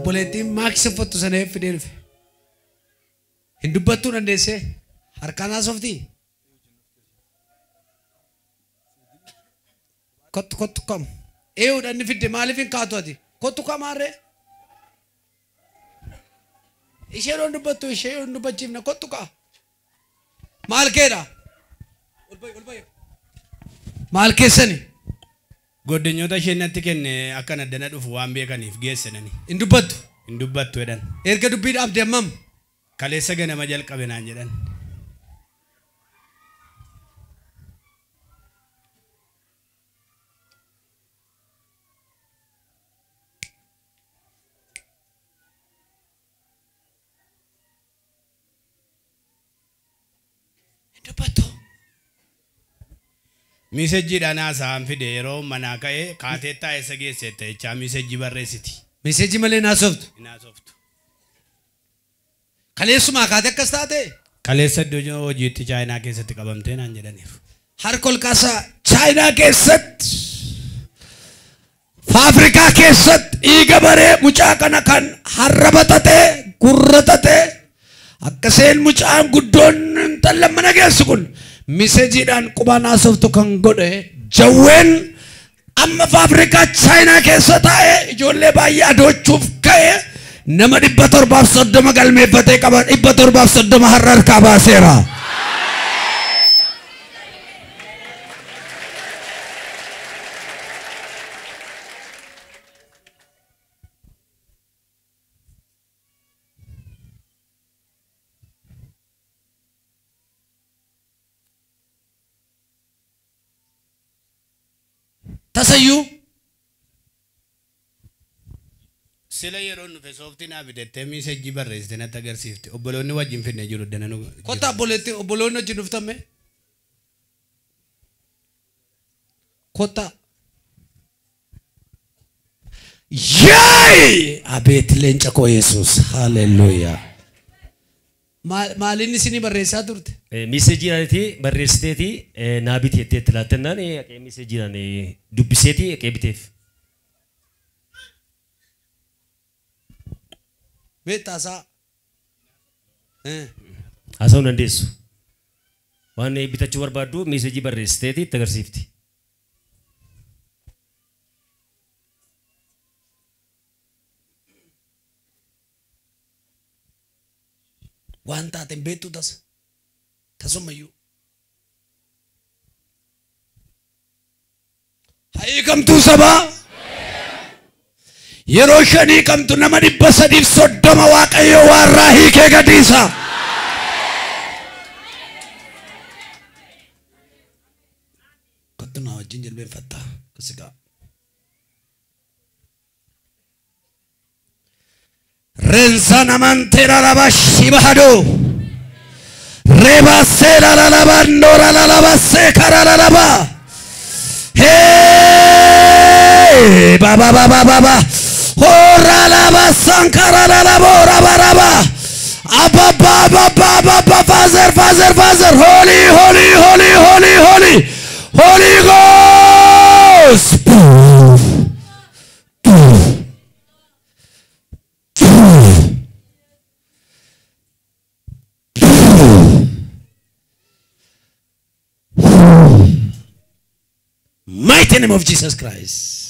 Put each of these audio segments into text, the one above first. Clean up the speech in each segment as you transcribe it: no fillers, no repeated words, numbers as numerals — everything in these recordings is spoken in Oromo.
obboleettii maaksiffattu sana fidee dhufe. Hin dubbattuu dandeessee harkaan haasoftii. Kottu kam. Eeyyuudhaan ni fidde maaliif hin kaatu ati? Kottu kamaarree. Ishee doon dubbattu ishee doon dubbachiifna kottu kaa. Maal keedha? Maal keessani? Godinyoota isheenatti kenne akka naddana dhufu waan beekaniif geessanani. Hin dubbattu. Hin dubbattu jedhan. Erga dubbii dhaabde ammam? Kaleessa ganama jalqabe naan jedhan. Misejjiidhaan haasa'an fide yeroo manaa ka'ee kaateettaa eessa geessette jechaa misejji barreessiti. Misejji malee naasoftu. Naasoftu. Kaleessumaa kaate akkas taate. Kaleessa iddoo hojiitti chaayinaa keessatti qabamtee naan jedhaniiru. Harka ol kaasaa chaayinaa keessatti Faafrikaa keessatti dhiiga baree mucaa kana kan harrabatatee gurratatee akka seen mucaan guddoon intala mana geessu kun misejjiidhaan qubaan haasoftu kan godhe jawween amma Faafrikaa chaayinaa keessa taa'ee ijoollee baay'ee adoochuuf ka'e nama 730 galmeeffatee qaba 730 har'a harkaa baaseera. Tasayyuu sila yeroo nufe sooftiin abidette misejji barreessite natti agarsiifte obboloonni wajjin finne jiru dananu kota obboloonni wajjin dhuftame kota yay abeet leenca koo Yesuus haleluuyaa maalin isini barreessaa turte misejjiidhaaniti barreessiteeti naabiti jetteetti laattannaan misejjiidhaan dubbiseeti biteef. Beektaasaa. Haasa'uu dandeessu. Waan bitachuu barbaaddu misejjii barreessiteeti itti agarsiifti. Waan taateen beektu tasumayyuu. Hiikamtuu sabaa. Yeroo shanii kamtu nama 330 waaqayyo warraa hiikee gadiisa. Kottu na wajjin jilbeenfatta kasigaa. Rensa namantera laba shibahado. Reba sera laba nora laba sekara laba. Hey, baba. Ora laba sankara laba ora baraba. Abba, Father, Holy Ghost. Mighty name of Jesus Christ.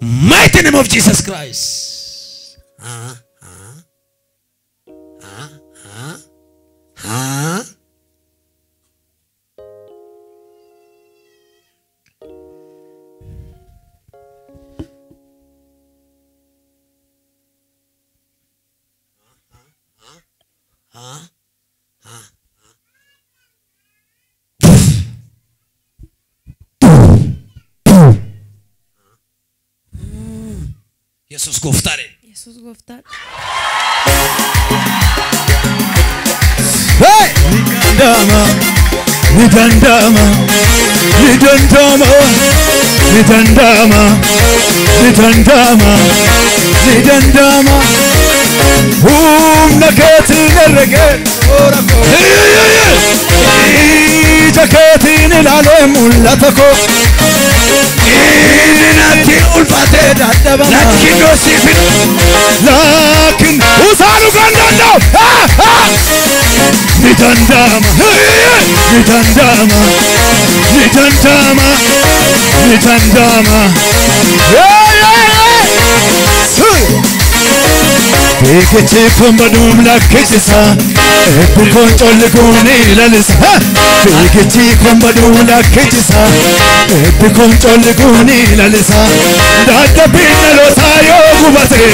Mighty name of Jesus Christ. Jesus goftare. Jesus goftar. Hey! Nidandama. Nakatin الرجال. Jakatin العلم ولا تكو. Inati ulfate dadaba lakin dosifin lakin usalu gandando nitandama nitandama nitandama nitandama Bekechi kombadum lakkisisa Ebbukon collikuni lalisa Bekechi kombadum lakkisisa Ebbukon collikuni lalisa Dadda pinnalo sayo gubate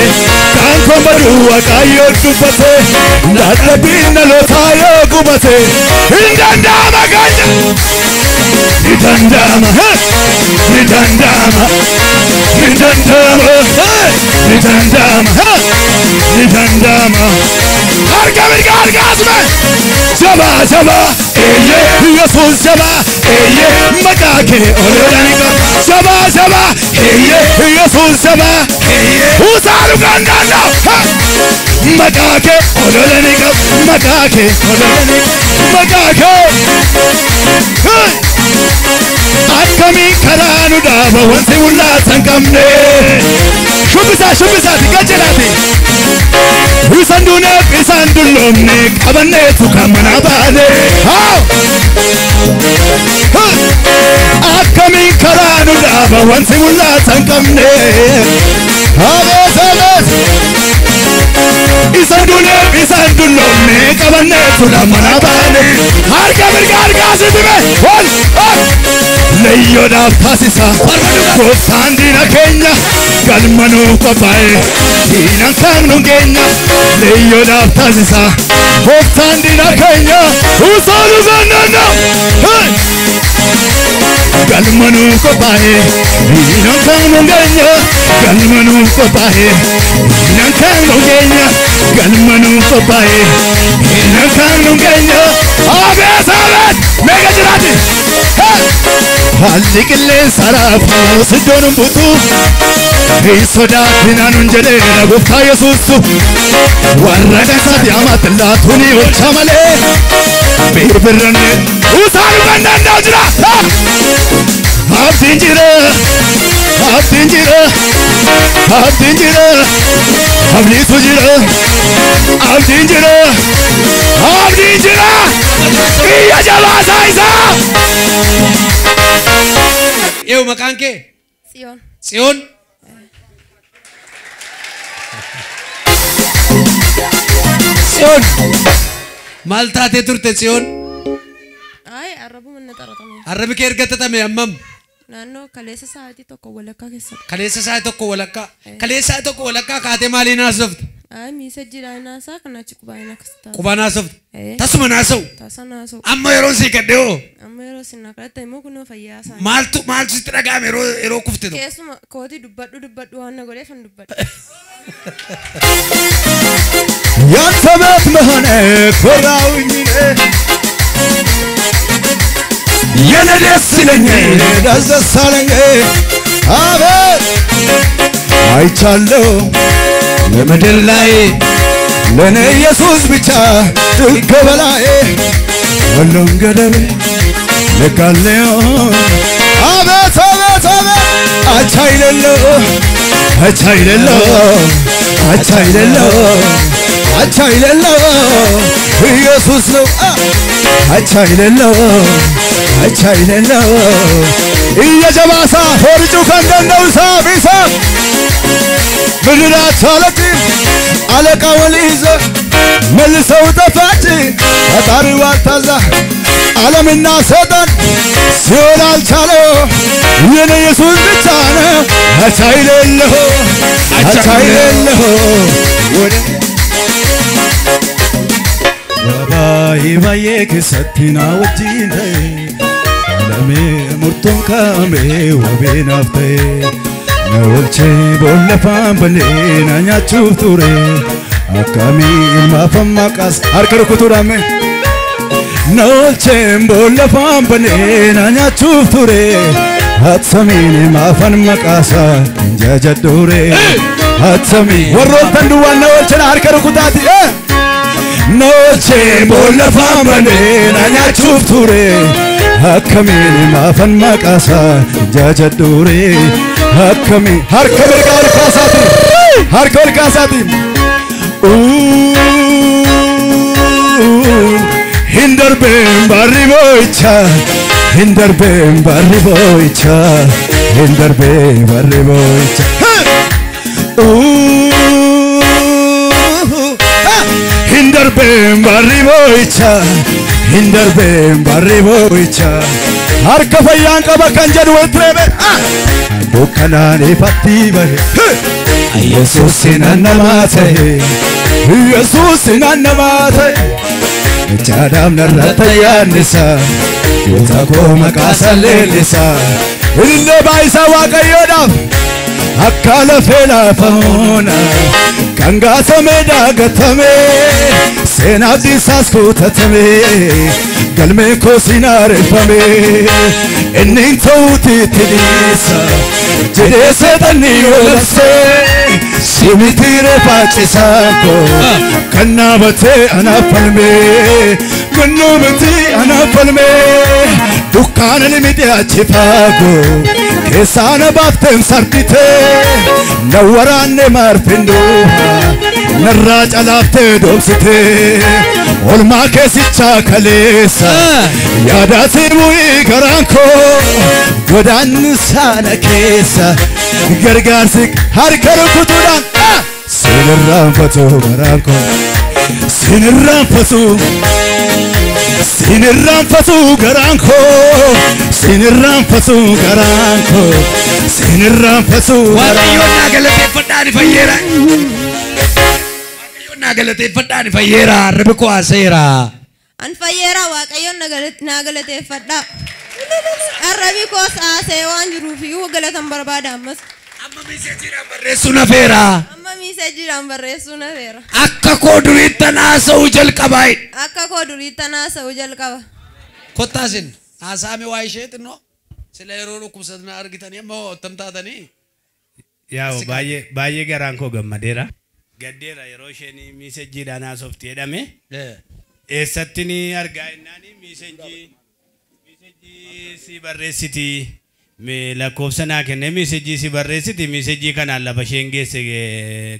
Kan kombadu waqayo dubbate Dadda pinnalo sayo gubate Hindandama ganya Hindandama Hindandama Hindandama Hindandama Nitandama Harga mirga harga asme Jaba jaba Eye Yesus jaba Eye Makake Ololanika Jaba jaba Eye Yesus jaba Eye Usalu gandanda Makake Ololanika Makake Ololanika Makake Akkami karanu daba wanti ullatan kamne Shubisa tigajelati Usandune pisandulomne kabane tukamana bane Akkami karanu daba wanti ullatan kamne Aves Isandune pisandulomne kabane tukamana bane Harga mirga harga asitime Leeyyoodhaaf taasisa gooftaan diina keenya galmanuu qophaa'e diinaan kaanu keenya leeyyoodhaaf taasisa gooftaan diina keenya usaanu gannanna galmanuu qophaa'e diinaan kaanu keenya galmanuu qophaa'e diinaan kaanu keenya galmanuu qophaa'e diinaan kaanu keenya abeet meeqa jiraati Halli qilleensa raafuu siddoon buutu Sodaattinaan jedhee gooftaa Yesuusu warra kansaati amatti laatuun olcha malee birbirranne usaanu gannannaa jira abdiin jira abdiin jira abdiin jira abdiitu jira abdiin jira abdiin jira biyya jabaasaa isaa Eewu maqaan kee? Tsiyoon. Tsiyoon? Tsiyoon maal taatee turte Tsiyoon? Ay arrabu manna xaratame. Arrabi kee erga xaxame ammam? Naannoo kaleessa sa'aatii tokko walakkaa keessatti. Kaleessa sa'aatii tokko walakkaa. Kaleessa sa'aatii tokko walakkaa kaatee maaliin haasofte? Ay miisajjiidhaan naasaa kana achi qubaan akkasitti. Qubaan haasofte? Tasuma naasa'u? Tasa naasa'u. Amma yeroo sii gadhee hoo? Amma yeroo sinna kadhatte immoo kunoo fayyaa isaa. Maaltu sitti dhaga'ame yeroo kufte tokko? Keessuma kootii dubbadhu waan na godheef hin dubbadhu. Yaanta beet mahane koraawwinyine Yana desilenge dasasalenge Abeet አይቻለሁ ለምድር ላይ ለኔ ኢየሱስ ብቻ ትከበላዬ ሁሉም ገደብ ለካለው አቤት አቤት አቤት አቻ ይለለው አቻ ይለለው አቻ ይለለው አቻ ይለለው ኢየሱስ ነው አቻ ይለለው አቻ ይለለው እየጀባሳ ሆርጩ ከንደነው ሳቢሳ ምድራት አለቲ አለቃውን ይዘ መልሰው ጠፋች ፈጣሪ ዋልታዛ ዓለምና ሰይጣን ሲሆን አልቻለው የኔ ኢየሱስ ብቻ ነው አቻ ይለለው አቻ ይለለው ወደ ባይ ባይ ከሰቲና ወጂነ ለሜ ሙርቶን ካሜ ወቤናፍቴ ነወልቼ ቦለፋን በሌና ኛቹፍ ቱሬ አካሚ ማፈማቃስ አርከርኩቱራሜ ነወልቼ ቦለፋን በሌና ኛቹፍ ቱሬ አትሰሚን ማፈን መቃሳ እንጃጀዱሬ አትሰሚ ወሮተን ዱዋን ነወልቼን አርከርኩታቲ Noche bolla famane na nya chufture akkamiin maafan maqaasaa jaajadhuure akkamiin harka mirgaa ol kaasaatiin harka ol kaasaatiin hin darbeen barri boo'icha hin darbeen barri boo'icha hin darbeen barri boo'icha hin darbeen barri boo'icha hin darbeen barri boo'icha harka fayyaan qaba kan jedhu wetreebe dukkanaan ifatti bahe Yesuusin annamaa ta'e Yesuusin annamaa ta'e Chadam narrata yaannisa Yoota koo maqaasa leellisa Ilillee baay'isaa waaqayyoodhaaf akka lafee laafamuuna kan gaasamee daagatame seenaaf dhiisaas kutatame galmee koo sinaareffame inni hin ta'uutiitti dhiisa jedhee seexanni yoo labsee simitiire faachisaan koo kan naabatee anaaf falmee kan naabatee anaaf falmee dukkaana limite achi faagoo keessaa na baafteen sarditee na waraanne maarfinduuha narraa calaaftee dhoomsitee olmaa keessichaa kaleessa yaadaatii bu'ii garaan koo godaanni saana keessa gargaarsi harka rukutuudhaan sinirraanfatu garaan koo sinirraanfatu sinirraanfatu garaan koo sinirraanfatu garaan koo sinirraanfatu waaqayyoon naa galateeffadhaan fayyeera waaqayyoon naa galateeffadhaan fayyeera rabbi koo haaseera An fayyeera waaqayyoon naa galateeffadhaa. Arrabi koos haasee waan jiruuf iyyuu galatan barbaada ammas. amma miisejiidhaan barreessuu nafeera Amma miisejiidhaan barreessuu nafeera. akka koo duriittan haasa'uu jalqabaa Akka koo duriittan haasa'uu jalqaba. kottaasin haasaame waa ishee xinnoo sila yeroo dhukkubsatan argitanii amma ottam taatanii Yaa'u baay'ee garaan koo gammadeera. Gaddeera yeroo isheen miisejjiidhaan haasofti jedhame. Eessatti ni argaa jennaani miisejjii si barreessiti. Lakkoofsa naa kenne miisejjii si barreessiti. Miisejjii kanaan lafa isheen geesse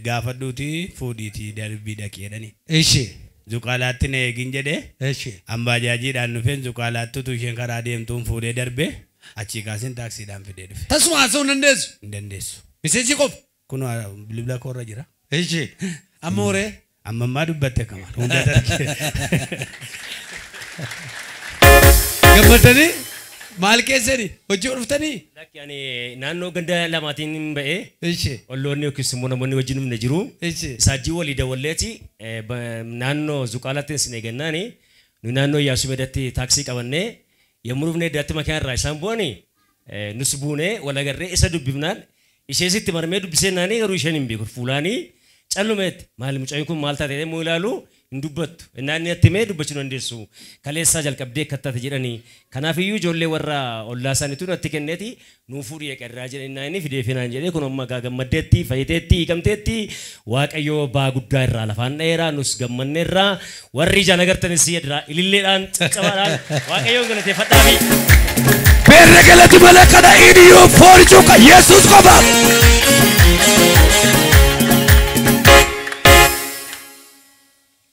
gaafadhuuti fuudhiiti darbii dhaqee jedhani. Ishi. Zuqaalaatti na eegin jedhee. Ishi. Ambaajajiidhaan dhufeen zuqaalaattutu isheen karaa deemtuun fuudhee darbee achii kaasin taaksiidhaan fidee dhufe. Tasuma haasa'uu hin dandeessu. Hin dandeessu. Miseejii qofa. Kun bilbila koorra jira. Ishi. Amma horee. Amma ammaa dubbatte kamaan hunda dargee. Gammadanii maal keessanii hojii dhuftanii? Lakki ani naannoo ganda lamaatiin ba'ee Ishi. olloonni yookiis immoo namoonni wajjin humna jiru. Ishi. Saajjii walii dawwalleeti naannoo Zuqaalaatti isin eegannaani nu naannoo Iyyaasuu Meedatti taaksii qabannee yommuu dhufnee daatti makiinaa irraa isaan bu'anii nus buunee wal agarree isa dubbifnaan ishee sitti marmee dubbisee naanii garuu isheen hin beeku fuulaanii callumeetti maali mucayyoo kun maal taatee immoo ilaalu hin dubbattu naanni atti mee dubbachuu dandeessu kaleessaa jalqabdee akkattaate jedhanii kanaafiyyuu ijoollee warra ollaa isaaniitu natti kenneeti nuu fuudhii eqarraa jedhanii fideefinaan jedhee kun amma gammaddeetti fayyiteetti hiikamteetti waaqayyoo baa guddaa irraa lafaan dheeraa nus gammanneerraa warri ijaan agartanis irraa ililleedhaan caccabaadhaan waaqayyoon galateeffadhaafi. Beerre galati malakana idiyyuu foorjuu kan Yesuus qofa.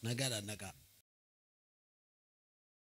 Nagaa.